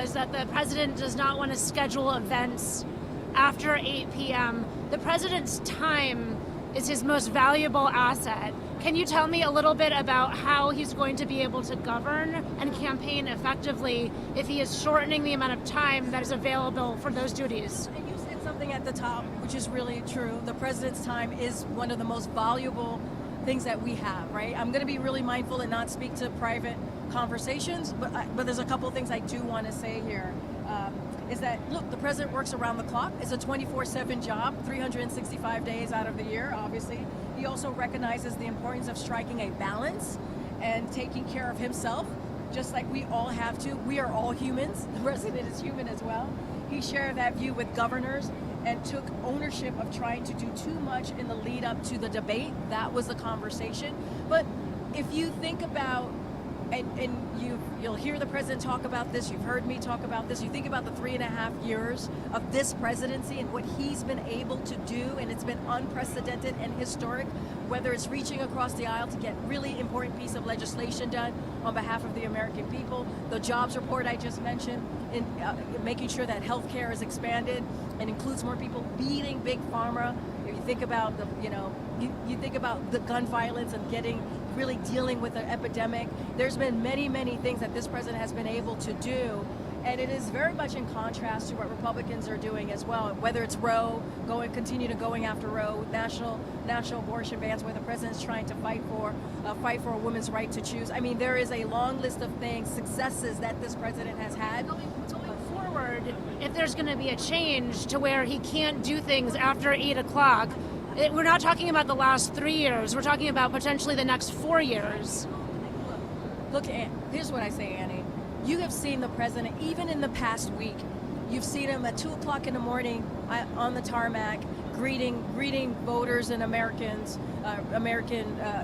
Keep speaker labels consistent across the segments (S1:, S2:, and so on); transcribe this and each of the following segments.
S1: is that the president does not want to schedule events after 8 p.m. The president's time is his most valuable asset. Can you tell me a little bit about how he's going to be able to govern and campaign effectively if he is shortening the amount of time that is available for those duties?
S2: And you said something at the top, which is really true. The president's time is one of the most valuable things that we have, right? I'm going to be really mindful and not speak to private conversations, but there's a couple of things I do want to say here. Is that, look, the president works around the clock. It's a 24/7 job, 365 days out of the year, obviously. He also recognizes the importance of striking a balance and taking care of himself, just like we all have to. We are all humans. The president is human as well. He shared that view with governors and took ownership of trying to do too much in the lead up to the debate. That was the conversation. But if you think about, and you'll hear the president talk about this, you've heard me talk about this, you think about the 3.5 years of this presidency and what he's been able to do, and it's been unprecedented and historic, whether it's reaching across the aisle to get really important piece of legislation done on behalf of the American people, the jobs report I just mentioned, in making sure that healthcare is expanded and includes more people, beating big pharma. If you think about you think about the gun violence and really dealing with the epidemic. There's been many things that this president has been able to do, and it is very much in contrast to what Republicans are doing as well. Whether it's Roe, continue to going after Roe, national abortion bans, where the president's trying to fight for a woman's right to choose. I mean, there is a long list of things, successes that this president has had.
S1: Going forward, if there's going to be a change to where he can't do things after 8 o'clock, we're not talking about the last 3 years. We're talking about potentially the next 4 years.
S2: Look, here's what I say, Annie. You have seen the president, even in the past week, you've seen him at 2 o'clock in the morning on the tarmac, greeting voters and Americans,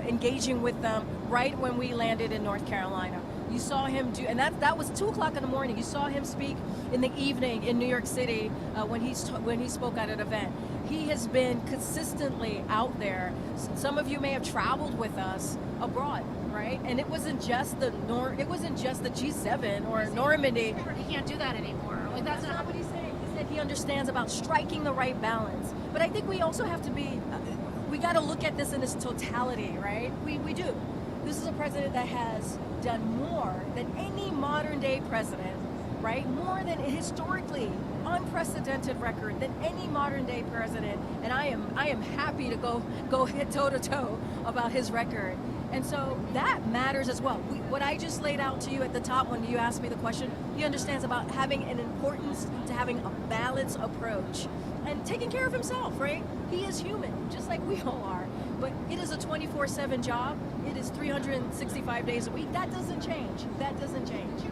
S2: engaging with them right when we landed in North Carolina. You saw him do, and that was 2 o'clock in the morning. You saw him speak in the evening in New York City when he spoke at an event. He has been consistently out there. Some of you may have traveled with us abroad, right? And it wasn't just the G7 or Normandy.
S1: He can't do that anymore. Like,
S2: that's not what he's saying. He said he understands about striking the right balance. But I think we also have to we got to look at this in its totality, right? We do. This is a president that has done more than any modern day president, right? More than historically unprecedented record than any modern day president. And I am happy to go hit toe to toe about his record. And so that matters as well. What I just laid out to you at the top when you asked me the question, he understands about having an importance to having a balanced approach and taking care of himself, right? He is human, just like we all are. But it is a 24/7 job. It is 365 days a week. That doesn't change. That doesn't change.